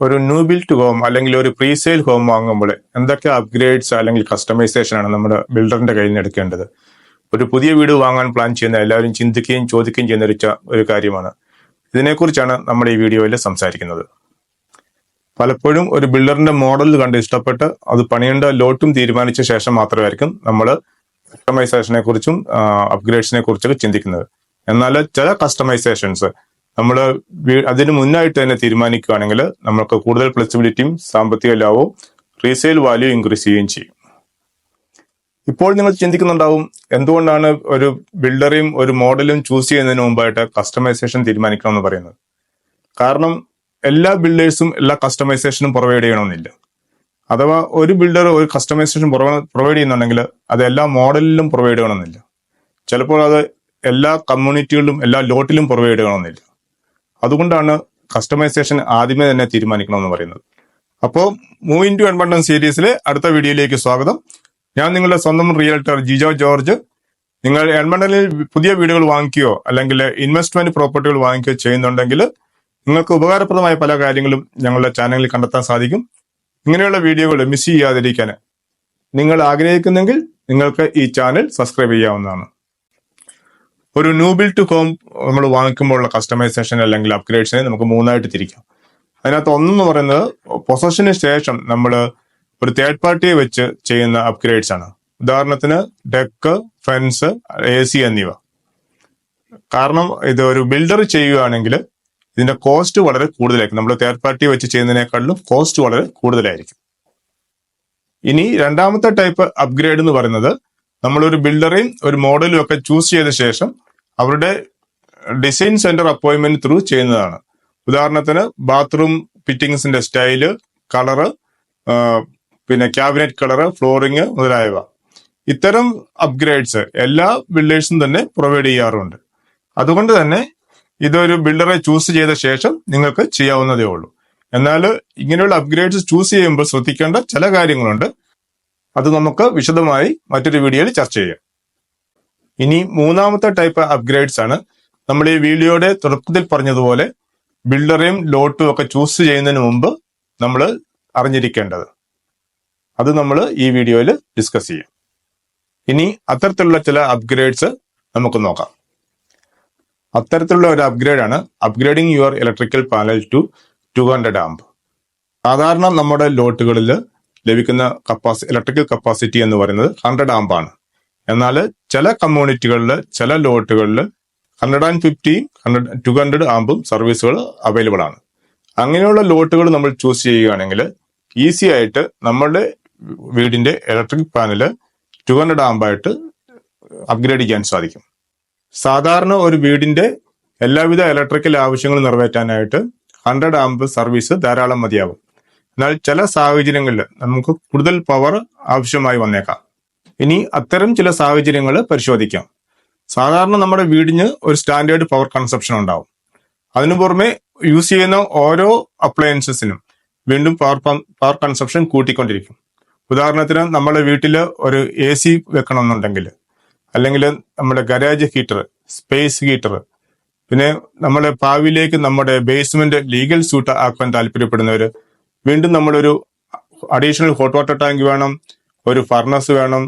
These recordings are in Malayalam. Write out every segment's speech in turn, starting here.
ഒരു ന്യൂ ബിൽറ്റ് ഹോം അല്ലെങ്കിൽ ഒരു പ്രീസെയിൽ ഹോം വാങ്ങുമ്പോൾ എന്തൊക്കെ അപ്ഗ്രേഡ്സ് അല്ലെങ്കിൽ കസ്റ്റമൈസേഷൻ ആണ് നമ്മുടെ ബിൽഡറിന്റെ കയ്യിൽ നിന്ന് എടുക്കേണ്ടത്? ഒരു പുതിയ വീട് വാങ്ങാൻ പ്ലാൻ ചെയ്യുന്ന എല്ലാവരും ചിന്തിക്കുകയും ചോദിക്കുകയും ചെയ്യുന്ന ഒരു കാര്യമാണ്. ഇതിനെക്കുറിച്ചാണ് നമ്മൾ ഈ വീഡിയോയിൽ സംസാരിക്കുന്നത്. പലപ്പോഴും ഒരു ബിൽഡറിന്റെ മോഡൽ കണ്ട് ഇഷ്ടപ്പെട്ട് അത് പണിയേണ്ട ലോട്ടും തീരുമാനിച്ച ശേഷം മാത്രമായിരിക്കും നമ്മൾ കസ്റ്റമൈസേഷനെ കുറിച്ചും അപ്ഗ്രേഡ്സിനെ കുറിച്ചൊക്കെ ചിന്തിക്കുന്നത്. എന്നാൽ ചില കസ്റ്റമൈസേഷൻസ് നമ്മൾ അതിന് മുന്നായിട്ട് തന്നെ തീരുമാനിക്കുകയാണെങ്കിൽ നമുക്ക് കൂടുതൽ ഫ്ലെക്സിബിലിറ്റിയും സാമ്പത്തിക ലാഭവും റീസെയിൽ വാല്യൂ ഇൻക്രീസ് ചെയ്യുകയും ചെയ്യും. ഇപ്പോൾ നിങ്ങൾ ചിന്തിക്കുന്നുണ്ടാവും, എന്തുകൊണ്ടാണ് ഒരു ബിൽഡറെയും ഒരു മോഡലും ചൂസ് ചെയ്യുന്നതിന് മുമ്പായിട്ട് കസ്റ്റമൈസേഷൻ തീരുമാനിക്കണം എന്ന് പറയുന്നത്? കാരണം എല്ലാ ബിൽഡേഴ്സും എല്ലാ കസ്റ്റമൈസേഷനും പ്രൊവൈഡ് ചെയ്യണമെന്നില്ല. അഥവാ ഒരു ബിൽഡർ ഒരു കസ്റ്റമൈസേഷൻ പ്രൊവൈഡ് ചെയ്യുന്നുണ്ടെങ്കിൽ അത് എല്ലാ മോഡലിലും പ്രൊവൈഡ് ചെയ്യണമെന്നില്ല. ചിലപ്പോൾ അത് എല്ലാ കമ്മ്യൂണിറ്റികളിലും എല്ലാ ലോട്ടിലും പ്രൊവൈഡ് ചെയ്യണമെന്നില്ല. അതുകൊണ്ടാണ് കസ്റ്റമൈസേഷൻ ആദ്യമേ തന്നെ തീരുമാനിക്കണമെന്ന് പറയുന്നത്. അപ്പോൾ മൂവ് ഇൻ ടു എഡ്മണ്ടൺ സീരീസിലെ അടുത്ത വീഡിയോയിലേക്ക് സ്വാഗതം. ഞാൻ നിങ്ങളുടെ സ്വന്തം റിയൽറ്റർ ജിജോ ജോർജ്. നിങ്ങൾ എഡ്മണ്ടണിൽ പുതിയ വീടുകൾ വാങ്ങിക്കുകയോ അല്ലെങ്കിൽ ഇൻവെസ്റ്റ്മെന്റ് പ്രോപ്പർട്ടികൾ വാങ്ങിക്കുകയോ ചെയ്യുന്നുണ്ടെങ്കിൽ നിങ്ങൾക്ക് ഉപകാരപ്രദമായ പല കാര്യങ്ങളും ഞങ്ങളുടെ ചാനലിൽ കണ്ടെത്താൻ സാധിക്കും. ഇങ്ങനെയുള്ള വീഡിയോകൾ മിസ് ചെയ്യാതിരിക്കാൻ നിങ്ങൾ ആഗ്രഹിക്കുന്നെങ്കിൽ നിങ്ങൾക്ക് ഈ ചാനൽ സബ്സ്ക്രൈബ് ചെയ്യാവുന്നതാണ്. ഒരു ന്യൂ ബിൽറ്റ് ഹോം നമ്മൾ വാങ്ങിക്കുമ്പോഴുള്ള കസ്റ്റമൈസേഷൻ അല്ലെങ്കിൽ അപ്ഗ്രേഡ്സിനെ നമുക്ക് മൂന്നായിട്ട് തിരിക്കാം. അതിനകത്ത് ഒന്നെന്ന് പറയുന്നത് പൊസഷന് ശേഷം നമ്മൾ ഒരു തേർഡ് പാർട്ടിയെ വെച്ച് ചെയ്യുന്ന അപ്ഗ്രേഡ്സ് ആണ്. ഉദാഹരണത്തിന് ഡെക്ക്, ഫെൻസ്, AC എന്നിവ. കാരണം ഇത് ഒരു ബിൽഡർ ചെയ്യുകയാണെങ്കിൽ ഇതിന്റെ കോസ്റ്റ് വളരെ കൂടുതലായിരിക്കും. നമ്മൾ തേർഡ് പാർട്ടി വെച്ച് ചെയ്യുന്നതിനേക്കാളും കോസ്റ്റ് വളരെ കൂടുതലായിരിക്കും. ഇനി രണ്ടാമത്തെ ടൈപ്പ് അപ്ഗ്രേഡ് എന്ന് പറയുന്നത് നമ്മളൊരു ബിൽഡറെയും ഒരു മോഡലും ഒക്കെ ചൂസ് ചെയ്ത ശേഷം അവരുടെ ഡിസൈൻ സെന്റർ അപ്പോയിന്റ്മെന്റ് ത്രൂ ചെയ്യുന്നതാണ്. ഉദാഹരണത്തിന് ബാത്റൂം ഫിറ്റിംഗ്സിന്റെ സ്റ്റൈല്, കളറ്, പിന്നെ ക്യാബിനറ്റ് കളറ്, ഫ്ലോറിങ് മുതലായവ. ഇത്തരം അപ്ഗ്രേഡ്സ് എല്ലാ ബിൽഡേഴ്സും തന്നെ പ്രൊവൈഡ് ചെയ്യാറുണ്ട്. അതുകൊണ്ട് തന്നെ ഇതൊരു ബിൽഡറെ ചൂസ് ചെയ്ത ശേഷം നിങ്ങൾക്ക് ചെയ്യാവുന്നതേ ഉള്ളൂ. എന്നാൽ ഇങ്ങനെയുള്ള അപ്ഗ്രേഡ്സ് ചൂസ് ചെയ്യുമ്പോൾ ശ്രദ്ധിക്കേണ്ട ചില കാര്യങ്ങളുണ്ട്. അത് നമുക്ക് വിശദമായി മറ്റൊരു വീഡിയോയിൽ ചർച്ച ചെയ്യാം. ഇനി മൂന്നാമത്തെ ടൈപ്പ് അപ്ഗ്രേഡ്സ് ആണ് നമ്മൾ ഈ വീഡിയോയുടെ തുടക്കത്തിൽ പറഞ്ഞതുപോലെ ബിൽഡറെയും ലോട്ടും ഒക്കെ ചൂസ് ചെയ്യുന്നതിന് മുമ്പ് നമ്മൾ അറിഞ്ഞിരിക്കേണ്ടത്. അത് നമ്മൾ ഈ വീഡിയോയിൽ ഡിസ്കസ് ചെയ്യാം. ഇനി അത്തരത്തിലുള്ള ചില അപ്ഗ്രേഡ്സ് നമുക്ക് നോക്കാം. അത്തരത്തിലുള്ള ഒരു അപ്ഗ്രേഡാണ് upgrading your electrical panel to 200 amp. സാധാരണ നമ്മുടെ ലോട്ടുകളിൽ ലഭിക്കുന്ന ഇലക്ട്രിക്കൽ കപ്പാസിറ്റി എന്ന് പറയുന്നത് 100 ആംപ് ആണ്. എന്നാൽ ചില കമ്മ്യൂണിറ്റികളിൽ ചില ലോട്ടുകളിൽ 150, 200 ആംപും സർവീസുകൾ അവൈലബിൾ ആണ്. അങ്ങനെയുള്ള ലോട്ടുകൾ നമ്മൾ ചൂസ് ചെയ്യുകയാണെങ്കിൽ ഈസി ആയിട്ട് നമ്മളുടെ വീടിന്റെ ഇലക്ട്രിക് പാനല് 200 ആംപായിട്ട് അപ്ഗ്രേഡ് ചെയ്യാൻ സാധിക്കും. സാധാരണ ഒരു വീടിന്റെ എല്ലാവിധ ഇലക്ട്രിക്കൽ ആവശ്യങ്ങളും നിറവേറ്റാനായിട്ട് 100 ആംപ് സർവീസ് ധാരാളം മതിയാകും. എന്നാൽ ചില സാഹചര്യങ്ങളിൽ നമുക്ക് കൂടുതൽ പവർ ആവശ്യമായി വന്നേക്കാം. ഇനി അത്തരം ചില സാഹചര്യങ്ങൾ പരിശോധിക്കാം. സാധാരണ നമ്മുടെ വീടിന് ഒരു സ്റ്റാൻഡേർഡ് പവർ കൺസപ്ഷൻ ഉണ്ടാവും. അതിനു പുറമെ യൂസ് ചെയ്യുന്ന ഓരോ അപ്ലയൻസസിനും വീണ്ടും പവർ കൺസപ്ഷൻ കൂട്ടിക്കൊണ്ടിരിക്കും. ഉദാഹരണത്തിന് നമ്മുടെ വീട്ടിൽ ഒരു AC വെക്കണമെന്നുണ്ടെങ്കിൽ, അല്ലെങ്കിൽ നമ്മുടെ ഗരാജ് ഹീറ്റർ, സ്പേസ് ഹീറ്റർ, പിന്നെ നമ്മുടെ ഭാവിയിലേക്ക് നമ്മുടെ ബേസ്മെന്റ് ലീഗൽ സ്യൂട്ട് ആക്കാൻ താല്പര്യപ്പെടുന്നവര് വീണ്ടും നമ്മളൊരു അഡീഷണൽ ഹോട്ട് വാട്ടർ ടാങ്ക് വേണം, ഒരു ഫർണസ് വേണം,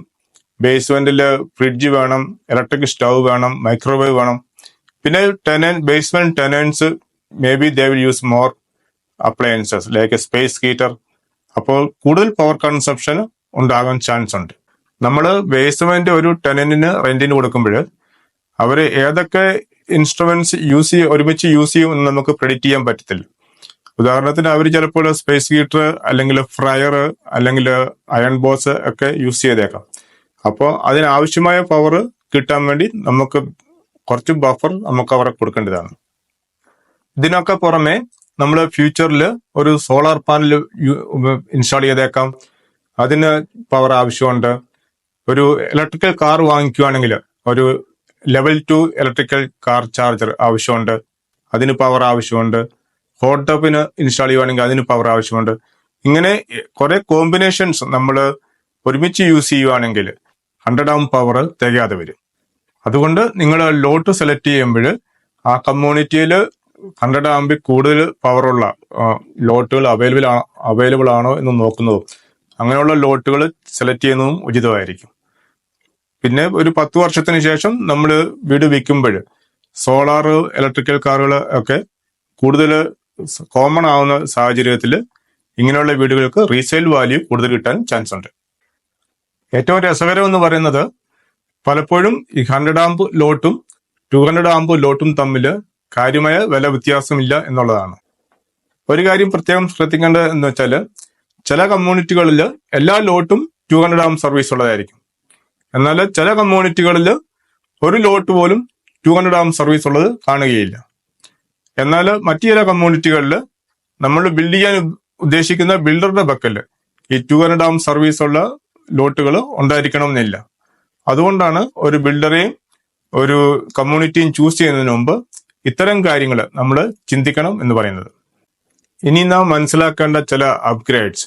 ബേസ്മെന്റിൽ ഫ്രിഡ്ജ് വേണം, ഇലക്ട്രിക് സ്റ്റൗ വേണം, മൈക്രോവേവ് വേണം. പിന്നെ basement ടെനൻസ് may be they will use more appliances like A space heater. അപ്പോൾ കൂടുതൽ പവർ കൺസപ്ഷൻ ഉണ്ടാകാൻ ചാൻസ് ഉണ്ട്. നമ്മൾ ബേസ്മെന്റ് ഒരു ടെനന്റിന് റെന്റിന് കൊടുക്കുമ്പോൾ അവർ ഏതൊക്കെ ഇൻസ്ട്രുമെന്റ്സ് ഒരുമിച്ച് യൂസ് ചെയ്യും എന്ന് നമുക്ക് പ്രെഡിക്റ്റ് ചെയ്യാൻ പറ്റത്തില്ല. ഉദാഹരണത്തിന് അവർ ചിലപ്പോൾ സ്പേസ് ഹീറ്റർ അല്ലെങ്കിൽ ഫ്രയർ അല്ലെങ്കിൽ അയൺ ബോക്സ് ഒക്കെ യൂസ് ചെയ്തേക്കാം. അപ്പോൾ അതിനാവശ്യമായ പവർ കിട്ടാൻ വേണ്ടി നമുക്ക് കുറച്ച് ബഫർ നമുക്ക് അവരെ കൊടുക്കേണ്ടതാണ്. ഇതിനൊക്കെ പുറമെ നമ്മൾ ഫ്യൂച്ചറിൽ ഒരു സോളാർ പാനൽ ഇൻസ്റ്റാൾ ചെയ്തേക്കാം. അതിന് പവർ ആവശ്യമുണ്ട്. ഒരു ഇലക്ട്രിക്കൽ കാർ വാങ്ങിക്കുകയാണെങ്കിൽ ഒരു ലെവൽ 2 ഇലക്ട്രിക്കൽ കാർ ചാർജർ ആവശ്യമുണ്ട്. അതിന് പവർ ആവശ്യമുണ്ട്. ഹോട്ട് ടബിന് ഇൻസ്റ്റാൾ ചെയ്യുകയാണെങ്കിൽ അതിന് പവർ ആവശ്യമുണ്ട്. ഇങ്ങനെ കുറെ കോമ്പിനേഷൻസ് നമ്മൾ ഒരുമിച്ച് യൂസ് ചെയ്യുകയാണെങ്കിൽ 100 ആംപ് പവർ തികയാതെ വരും. അതുകൊണ്ട് നിങ്ങൾ ലോട്ട് സെലക്ട് ചെയ്യുമ്പോൾ ആ കമ്മ്യൂണിറ്റിയിൽ 100 ആമ്പിൽ കൂടുതൽ പവറുള്ള ലോട്ടുകൾ അവൈലബിൾ ആണോ എന്ന് നോക്കുന്നതും അങ്ങനെയുള്ള ലോട്ടുകൾ സെലക്ട് ചെയ്യുന്നതും ഉചിതമായിരിക്കും. പിന്നെ ഒരു 10 വർഷത്തിന് ശേഷം നമ്മൾ വീട് വിൽക്കുമ്പോൾ സോളാർ ഇലക്ട്രിക്കൽ കാറുകൾ ഒക്കെ കൂടുതൽ കോമൺ ആവുന്ന സാഹചര്യത്തിൽ ഇങ്ങനെയുള്ള വീടുകൾക്ക് റീസെയിൽ വാല്യൂ കൂടുതൽ കിട്ടാൻ ചാൻസ് ഉണ്ട്. ഏറ്റവും രസകരം എന്ന് പറയുന്നത് പലപ്പോഴും ഈ 100 ആമ്പ് ലോട്ടും 200 ആമ്പ് ലോട്ടും തമ്മിൽ കാര്യമായ വില വ്യത്യാസമില്ല എന്നുള്ളതാണ്. ഒരു കാര്യം പ്രത്യേകം ശ്രദ്ധിക്കേണ്ടത് എന്ന് വെച്ചാൽ ചില കമ്മ്യൂണിറ്റികളിൽ എല്ലാ ലോട്ടും 200 ആമ്പ് സർവീസ് ഉള്ളതായിരിക്കും. എന്നാൽ ചില കമ്മ്യൂണിറ്റികളിൽ ഒരു ലോട്ട് പോലും 200 ആമ്പ് സർവീസ് ഉള്ളത് കാണുകയില്ല. എന്നാൽ മറ്റു ചില കമ്മ്യൂണിറ്റികളിൽ നമ്മൾ ബിൽഡ് ചെയ്യാൻ ഉദ്ദേശിക്കുന്ന ബിൽഡറുടെ പക്കൽ ഈ 200 ആമ്പ് സർവീസ് ഉള്ള ലോട്ടുകൾ ഉണ്ടായിരിക്കണമെന്നില്ല. അതുകൊണ്ടാണ് ഒരു ബിൽഡറെയും ഒരു കമ്മ്യൂണിറ്റിയും ചൂസ് ചെയ്യുന്നതിന് മുമ്പ് ഇത്തരം കാര്യങ്ങൾ നമ്മൾ ചിന്തിക്കണം എന്ന് പറയുന്നത്. ഇനി നാം മനസ്സിലാക്കേണ്ട ചില അപ്ഗ്രേഡ്സ്.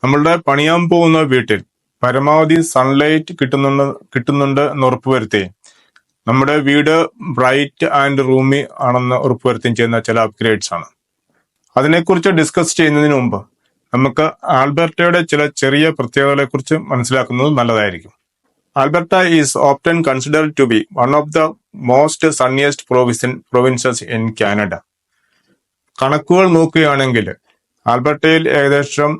നമ്മളുടെ പണിയാൻ പോകുന്ന വീട്ടിൽ പരമാവധി സൺലൈറ്റ് കിട്ടുന്നുണ്ട് എന്ന് ഉറപ്പുവരുത്തുകയും നമ്മുടെ വീട് ബ്രൈറ്റ് ആൻഡ് റൂമി ആണെന്ന് ഉറപ്പുവരുത്തുകയും ചെയ്യുന്ന ചില അപ്ഗ്രേഡ്സ് ആണ്. അതിനെക്കുറിച്ച് ഡിസ്കസ് ചെയ്യുന്നതിന് മുമ്പ് നമുക്ക് ആൽബർട്ടയുടെ ചില ചെറിയ പ്രത്യേകതകളെ കുറിച്ച് മനസ്സിലാക്കുന്നത് നല്ലതായിരിക്കും. Alberta is often considered to be one of the most sunniest provinces in Canada. കണക്കുകൾ നോക്കുകയാണെങ്കിൽ ആൽബർട്ടയിൽ ഏകദേശം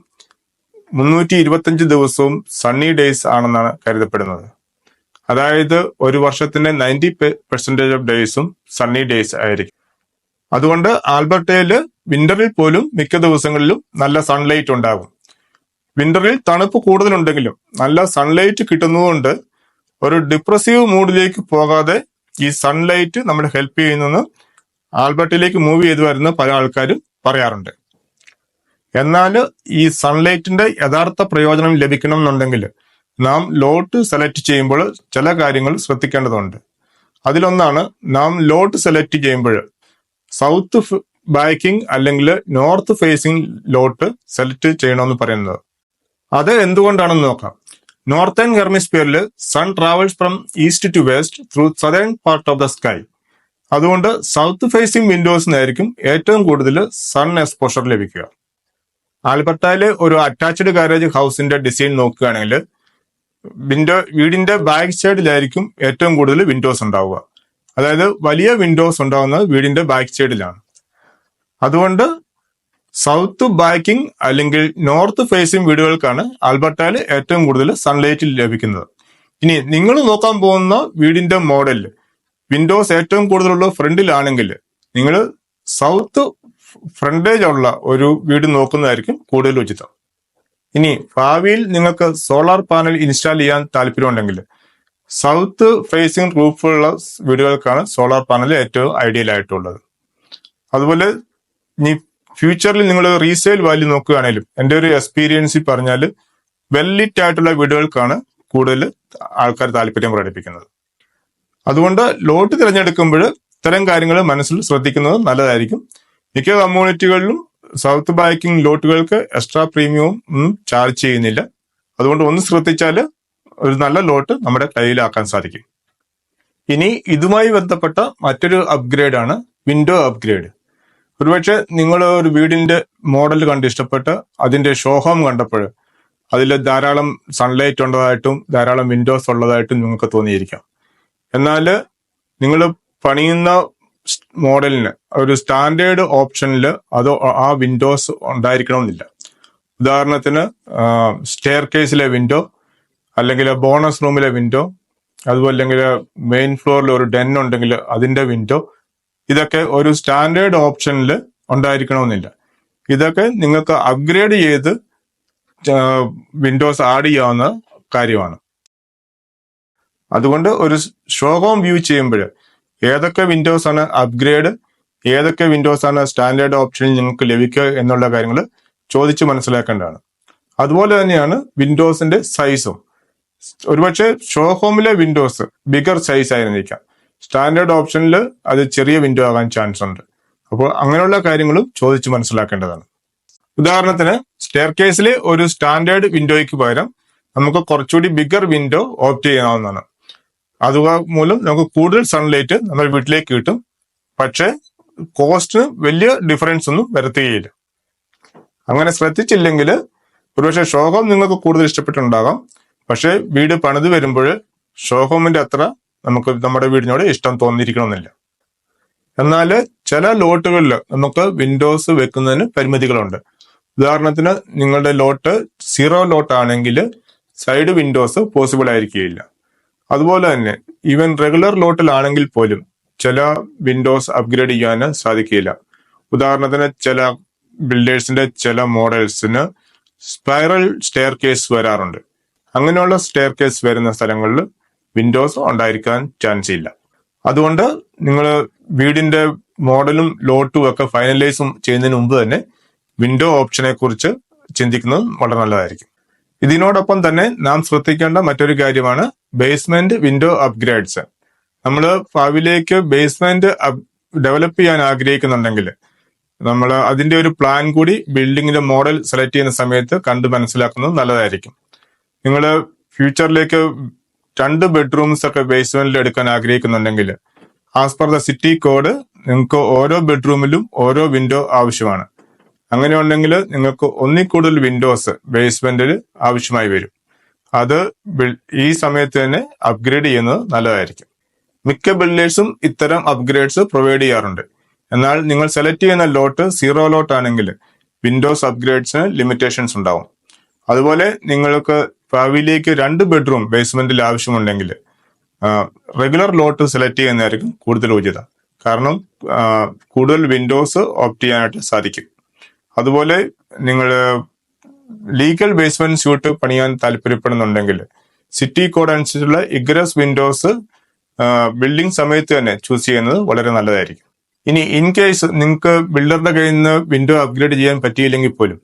325 ദിവസവും സണ്ണി ഡേയ്സ് ആണെന്നാണ് കരുതപ്പെടുന്നത്. അതായത് ഒരു വർഷത്തിന്റെ 90% ഓഫ് ഡേയ്സും സണ്ണി ഡേയ്സ് ആയിരിക്കും. അതുകൊണ്ട് ആൽബർട്ടയിൽ വിന്ററിൽ പോലും മിക്ക ദിവസങ്ങളിലും നല്ല സൺലൈറ്റ് ഉണ്ടാകും. വിന്ററിൽ തണുപ്പ് കൂടുതലുണ്ടെങ്കിലും നല്ല സൺലൈറ്റ് കിട്ടുന്നതുകൊണ്ട് ഒരു ഡിപ്രസീവ് മൂഡിലേക്ക് പോകാതെ ഈ സൺലൈറ്റ് നമ്മളെ ഹെൽപ്പ് ചെയ്യുന്നെന്ന് ആൽബർട്ടയിലേക്ക് മൂവ് ചെയ്ത് വരുന്ന പല ആൾക്കാരും പറയാറുണ്ട്. എന്നാൽ ഈ സൺലൈറ്റിന്റെ യഥാർത്ഥ പ്രയോജനം ലഭിക്കണം എന്നുണ്ടെങ്കിൽ നാം ലോട്ട് സെലക്ട് ചെയ്യുമ്പോൾ ചില കാര്യങ്ങൾ ശ്രദ്ധിക്കേണ്ടതുണ്ട്. അതിലൊന്നാണ് നാം ലോട്ട് സെലക്ട് ചെയ്യുമ്പോൾ സൗത്ത് ബാക്കിംഗ് അല്ലെങ്കിൽ നോർത്ത് ഫേസിംഗ് ലോട്ട് സെലക്ട് ചെയ്യണമെന്ന് പറയുന്നത്. അത് എന്തുകൊണ്ടാണെന്ന് നോക്കാം. നോർത്തേൺ ഹെർമിസ്ഫിയറിൽ sun travels from east to west through southern part of the sky. അതുകൊണ്ട് സൗത്ത് ഫേസിംഗ് വിൻഡോസിനായിരിക്കും ഏറ്റവും കൂടുതൽ സൺ എക്സ്പോഷർ ലഭിക്കുക. ആൽബർട്ടയിലെ ഒരു അറ്റാച്ച്ഡ് ഗാരേജ് ഹൗസിന്റെ ഡിസൈൻ നോക്കുകയാണെങ്കിൽ വീടിന്റെ ബാക്ക് സൈഡിലായിരിക്കും ഏറ്റവും കൂടുതൽ വിൻഡോസ് ഉണ്ടാവുക. അതായത് വലിയ വിൻഡോസ് ഉണ്ടാവുന്നത് വീടിന്റെ ബാക്ക് സൈഡിലാണ്. അതുകൊണ്ട് സൗത്ത് ബാക്കിംഗ് അല്ലെങ്കിൽ നോർത്ത് ഫേസിംഗ് വീടുകൾക്കാണ് ആൽബർട്ടയിൽ ഏറ്റവും കൂടുതൽ സൺലൈറ്റ് ലഭിക്കുന്നത്. ഇനി നിങ്ങൾ നോക്കാൻ പോകുന്ന വീടിന്റെ മോഡലിൽ വിൻഡോസ് ഏറ്റവും കൂടുതലുള്ള ഫ്രണ്ടിലാണെങ്കിൽ നിങ്ങൾ സൗത്ത് ഫ്രണ്ടേജ് ഉള്ള ഒരു വീട് നോക്കുന്നതായിരിക്കും കൂടുതൽ ഉചിതം. ഇനി ഭാവിയിൽ നിങ്ങൾക്ക് സോളാർ പാനൽ ഇൻസ്റ്റാൾ ചെയ്യാൻ താല്പര്യമുണ്ടെങ്കിൽ സൗത്ത് ഫേസിംഗ് റൂഫുള്ള വീടുകൾക്കാണ് സോളാർ പാനൽ ഏറ്റവും ഐഡിയൽ ആയിട്ടുള്ളത്. അതുപോലെ ഇനി ഫ്യൂച്ചറിൽ നിങ്ങൾ റീസെയിൽ വാല്യൂ നോക്കുകയാണെങ്കിലും എൻ്റെ ഒരു എക്സ്പീരിയൻസിൽ പറഞ്ഞാൽ വെല്ലിറ്റ് ആയിട്ടുള്ള വീടുകൾക്കാണ് കൂടുതൽ ആൾക്കാർ താല്പര്യം പ്രകടിപ്പിക്കുന്നത്. അതുകൊണ്ട് ലോട്ട് തിരഞ്ഞെടുക്കുമ്പോൾ ഇത്തരം കാര്യങ്ങൾ മനസ്സിൽ ശ്രദ്ധിക്കുന്നത് നല്ലതായിരിക്കും. മിക്ക കമ്മ്യൂണിറ്റികളിലും സൗത്ത് ബാക്കിംഗ് ലോട്ടുകൾക്ക് എക്സ്ട്രാ പ്രീമിയവും ഒന്നും ചാർജ് ചെയ്യുന്നില്ല. അതുകൊണ്ട് ഒന്ന് ശ്രദ്ധിച്ചാൽ ഒരു നല്ല ലോട്ട് നമ്മുടെ കയ്യിലാക്കാൻ സാധിക്കും. ഇനി ഇതുമായി ബന്ധപ്പെട്ട മറ്റൊരു അപ്ഗ്രേഡ് ആണ് വിൻഡോ അപ്ഗ്രേഡ്. ഒരുപക്ഷെ നിങ്ങൾ ഒരു വീടിന്റെ മോഡൽ കണ്ട് ഇഷ്ടപ്പെട്ട് അതിന്റെ ഷോ ഹോം കണ്ടപ്പോൾ അതിൽ ധാരാളം സൺലൈറ്റ് ഉള്ളതായിട്ടും ധാരാളം വിൻഡോസ് ഉള്ളതായിട്ടും നിങ്ങൾക്ക് തോന്നിയിരിക്കാം. എന്നാൽ നിങ്ങൾ പണിയുന്ന മോഡലിന് ഒരു സ്റ്റാൻഡേർഡ് ഓപ്ഷനിൽ അത് ആ വിൻഡോസ് ഉണ്ടായിരിക്കണമെന്നില്ല. ഉദാഹരണത്തിന് സ്റ്റെയർ കേസിലെ വിൻഡോ, അല്ലെങ്കിൽ ബോണസ് റൂമിലെ വിൻഡോ, അതുപോലെ അല്ലെങ്കിൽ മെയിൻ ഫ്ലോറിൽ ഒരു ഡെൻ ഉണ്ടെങ്കിൽ അതിന്റെ വിൻഡോ, ഇതൊക്കെ ഒരു സ്റ്റാൻഡേർഡ് ഓപ്ഷനിൽ ഉണ്ടായിരിക്കണമെന്നില്ല. ഇതൊക്കെ നിങ്ങൾക്ക് അപ്ഗ്രേഡ് ചെയ്ത് വിൻഡോസ് ആഡ് ചെയ്യാവുന്ന കാര്യമാണ്. അതുകൊണ്ട് ഒരു ഷോ ഹോം വ്യൂ ചെയ്യുമ്പോൾ ഏതൊക്കെ വിൻഡോസ് ആണ് അപ്ഗ്രേഡ്, ഏതൊക്കെ വിൻഡോസ് ആണ് സ്റ്റാൻഡേർഡ് ഓപ്ഷനിൽ നിങ്ങൾക്ക് ലഭിക്കുക എന്നുള്ള കാര്യങ്ങൾ ചോദിച്ച് മനസ്സിലാക്കേണ്ടതാണ്. അതുപോലെ തന്നെയാണ് വിൻഡോസിന്റെ സൈസും. ഒരുപക്ഷെ ഷോ ഹോമിലെ വിൻഡോസ് ബിഗർ സൈസ് ആയിരിക്കാം, സ്റ്റാൻഡേർഡ് ഓപ്ഷനിൽ അത് ചെറിയ വിൻഡോ ആകാൻ ചാൻസ് ഉണ്ട്. അപ്പോൾ അങ്ങനെയുള്ള കാര്യങ്ങളും ചോദിച്ച് മനസ്സിലാക്കേണ്ടതാണ്. ഉദാഹരണത്തിന് സ്റ്റെയർ കേസിലെ ഒരു സ്റ്റാൻഡേർഡ് വിൻഡോയ്ക്ക് പകരം നമുക്ക് കുറച്ചുകൂടി ബിഗർ വിൻഡോ ഓപ്റ്റ് ചെയ്യാവുന്നതാണ്. അതുമൂലം നമുക്ക് കൂടുതൽ സൺലൈറ്റ് നമ്മുടെ വീട്ടിലേക്ക് കിട്ടും. പക്ഷെ കോസ്റ്റിന് വലിയ ഡിഫറൻസ് ഒന്നും വരുത്തുകയില്ല. അങ്ങനെ ശ്രദ്ധിച്ചില്ലെങ്കിൽ ഒരുപക്ഷെ ഷോ ഹോം നിങ്ങൾക്ക് കൂടുതൽ ഇഷ്ടപ്പെട്ടുണ്ടാകാം. പക്ഷെ വീട് പണിത് വരുമ്പോൾ ഷോ ഹോമിന്റെ അത്ര നമുക്ക് നമ്മുടെ വീടിനോട് ഇഷ്ടം തോന്നിയിരിക്കണമെന്നില്ല. എന്നാൽ ചില ലോട്ടുകളിൽ നമുക്ക് വിൻഡോസ് വെക്കുന്നതിന് പരിമിതികളുണ്ട്. ഉദാഹരണത്തിന് നിങ്ങളുടെ ലോട്ട് 0 ലോട്ട് ആണെങ്കിൽ സൈഡ് വിൻഡോസ് പോസിബിൾ ആയിരിക്കുകയില്ല. അതുപോലെ തന്നെ ഈവൻ റെഗുലർ ലോട്ടിലാണെങ്കിൽ പോലും ചില വിൻഡോസ് അപ്ഗ്രേഡ് ചെയ്യാൻ സാധിക്കില്ല. ഉദാഹരണത്തിന് ചില ബിൽഡേഴ്സിന്റെ ചില മോഡൽസിന് സ്പൈറൽ സ്റ്റെയർ കേസ് വരാറുണ്ട്. അങ്ങനെയുള്ള സ്റ്റെയർ കേസ് വരുന്ന സ്ഥലങ്ങളിൽ വിൻഡോസ് ഉണ്ടായിരിക്കാൻ ചാൻസ് ഇല്ല. അതുകൊണ്ട് നിങ്ങൾ വീടിന്റെ മോഡലും ലോട്ടും ഒക്കെ ഫൈനലൈസും ചെയ്യുന്നതിന് മുമ്പ് തന്നെ വിൻഡോ ഓപ്ഷനെ കുറിച്ച് ചിന്തിക്കുന്നത് വളരെ നല്ലതായിരിക്കും. ഇതിനോടൊപ്പം തന്നെ നാം ശ്രദ്ധിക്കേണ്ട മറ്റൊരു കാര്യമാണ് ബേസ്മെന്റ് വിൻഡോ അപ്ഗ്രേഡ്സ്. നമ്മൾ ഭാവിയിലേക്ക് ബേസ്മെന്റ് ഡെവലപ്പ് ചെയ്യാൻ ആഗ്രഹിക്കുന്നുണ്ടെങ്കിൽ നമ്മൾ അതിന്റെ ഒരു പ്ലാൻ കൂടി ബിൽഡിങ്ങിന്റെ മോഡൽ സെലക്ട് ചെയ്യുന്ന സമയത്ത് കണ്ട് മനസ്സിലാക്കുന്നത് നല്ലതായിരിക്കും. നിങ്ങൾ ഫ്യൂച്ചറിലേക്ക് 2 ബെഡ്റൂംസ് ഒക്കെ ബേസ്മെന്റിൽ എടുക്കാൻ ആഗ്രഹിക്കുന്നുണ്ടെങ്കിൽ as per the city code നിങ്ങൾക്ക് ഓരോ ബെഡ്റൂമിലും ഓരോ വിൻഡോ ആവശ്യമാണ്. അങ്ങനെ ഉണ്ടെങ്കിൽ നിങ്ങൾക്ക് ഒന്നിൽ കൂടുതൽ വിൻഡോസ് ബേസ്മെന്റിൽ ആവശ്യമായി വരും. അത് ഈ സമയത്ത് തന്നെ അപ്ഗ്രേഡ് ചെയ്യുന്നത് നല്ലതായിരിക്കും. മിക്ക ബിൽഡേഴ്സും ഇത്തരം അപ്ഗ്രേഡ്സ് പ്രൊവൈഡ് ചെയ്യാറുണ്ട്. എന്നാൽ നിങ്ങൾ സെലക്ട് ചെയ്യുന്ന ലോട്ട് 0 ലോട്ട് ആണെങ്കിൽ വിൻഡോസ് അപ്ഗ്രേഡ്സിന് ലിമിറ്റേഷൻസ് ഉണ്ടാവും. അതുപോലെ നിങ്ങൾക്ക് ഭാവിയിലേക്ക് 2 ബെഡ്റൂം ബേസ്മെന്റിൽ ആവശ്യമുണ്ടെങ്കിൽ റെഗുലർ ലോട്ട് സെലക്ട് ചെയ്യുന്നതായിരിക്കും കൂടുതൽ ഉചിതം. കാരണം കൂടുതൽ വിൻഡോസ് ഓപ്റ്റ് ചെയ്യാനായിട്ട് സാധിക്കും. അതുപോലെ നിങ്ങൾ ലീഗൽ ബേസ്മെന്റ് സ്യൂട്ട് പണിയാൻ താല്പര്യപ്പെടുന്നുണ്ടെങ്കിൽ സിറ്റി കോഡ് അനുസരിച്ചുള്ള ഇഗ്രസ് വിൻഡോസ് ബിൽഡിംഗ് സമയത്ത് തന്നെ ചൂസ് ചെയ്യുന്നത് വളരെ നല്ലതായിരിക്കും. ഇനി ഇൻ കേസ് നിങ്ങൾക്ക് ബിൽഡറുടെ കയ്യിൽ നിന്ന് വിൻഡോ അപ്ഗ്രേഡ് ചെയ്യാൻ പറ്റിയില്ലെങ്കിൽ പോലും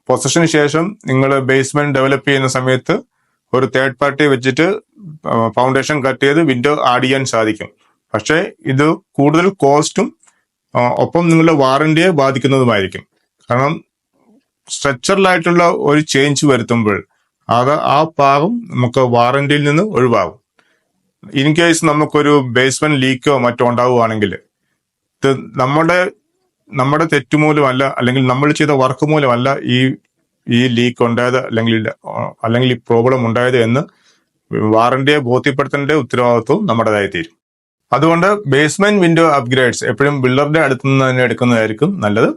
പൊസഷന് ശേഷം നിങ്ങൾ ബേസ്മെന്റ് ഡെവലപ്പ് ചെയ്യുന്ന സമയത്ത് ഒരു തേർഡ് പാർട്ടി വെച്ചിട്ട് ഫൗണ്ടേഷൻ കട്ട് ചെയ്ത് വിൻഡോ ആഡ് ചെയ്യാൻ സാധിക്കും. പക്ഷേ ഇത് കൂടുതൽ കോസ്റ്റും ഒപ്പം നിങ്ങളുടെ വാറന്റിയെ ബാധിക്കുന്നതുമായിരിക്കും. കാരണം സ്ട്രക്ചറലായിട്ടുള്ള ഒരു ചേഞ്ച് വരുത്തുമ്പോൾ ആ ഭാഗം നമുക്ക് വാറന്റിയിൽ നിന്ന് ഒഴിവാകും. ഇൻ കേസ് നമുക്കൊരു ബേസ്മെന്റ് ലീക്കോ മറ്റോ ഉണ്ടാവുകയാണെങ്കിൽ ഇത് നമ്മുടെ തെറ്റുമൂലമല്ല, അല്ലെങ്കിൽ നമ്മൾ ചെയ്ത വർക്ക് മൂലമല്ല ഈ ലീക്ക് ഉണ്ടായത് അല്ലെങ്കിൽ ഈ പ്രോബ്ലം ഉണ്ടായത് എന്ന് വാറന്റിയെ ബോധ്യപ്പെടുത്തേണ്ട ഉത്തരവാദിത്വവും നമ്മുടേതായി തീരും. അതുകൊണ്ട് ബേസ്മെന്റ് വിൻഡോ അപ്ഗ്രേഡ്സ് എപ്പോഴും ബിൽഡറുടെ അടുത്ത് നിന്ന് തന്നെ എടുക്കുന്നതായിരിക്കും നല്ലത്.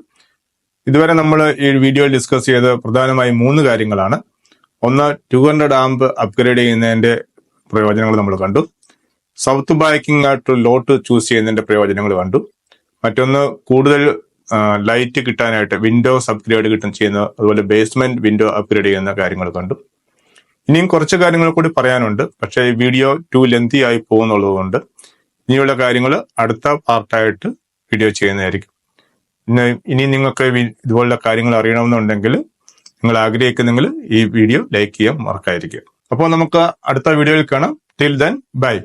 ഇതുവരെ നമ്മൾ ഈ വീഡിയോയിൽ ഡിസ്കസ് ചെയ്ത പ്രധാനമായും 3 കാര്യങ്ങളാണ്. ഒന്ന് 200 ആംപ് അപ്ഗ്രേഡ് ചെയ്യുന്നതിന്റെ പ്രയോജനങ്ങൾ നമ്മൾ കണ്ടു. സൗത്ത് ബാക്കിംഗ് ആയിട്ട് ലോട്ട് ചൂസ് ചെയ്യുന്നതിന്റെ പ്രയോജനങ്ങൾ കണ്ടു. മറ്റൊന്ന് കൂടുതൽ ലൈറ്റ് കിട്ടാനായിട്ട് വിൻഡോസ് അപ്ഗ്രേഡ് ചെയ്യുന്നത്, അതുപോലെ ബേസ്മെന്റ് വിൻഡോ അപ്ഗ്രേഡ് ചെയ്യുന്ന കാര്യങ്ങൾ കണ്ടു. ഇനിയും കുറച്ച് കാര്യങ്ങൾ കൂടി പറയാനുണ്ട്. പക്ഷേ ഈ വീഡിയോ ടു ലെന്തി ആയി പോകുന്നുള്ളതുകൊണ്ട് ഇനിയുള്ള കാര്യങ്ങൾ അടുത്ത പാർട്ടായിട്ട് വീഡിയോ ചെയ്യുന്നതായിരിക്കും. ഇനി നിങ്ങൾക്ക് ഇതുപോലുള്ള കാര്യങ്ങൾ അറിയണമെന്നുണ്ടെങ്കിൽ നിങ്ങൾ ആഗ്രഹിക്കുന്നെങ്കിൽ ഈ വീഡിയോ ലൈക്ക് ചെയ്യാൻ മറക്കാതിരിക്കുക. അപ്പോൾ നമുക്ക് അടുത്ത വീഡിയോയിൽ കാണാം. Till then bye.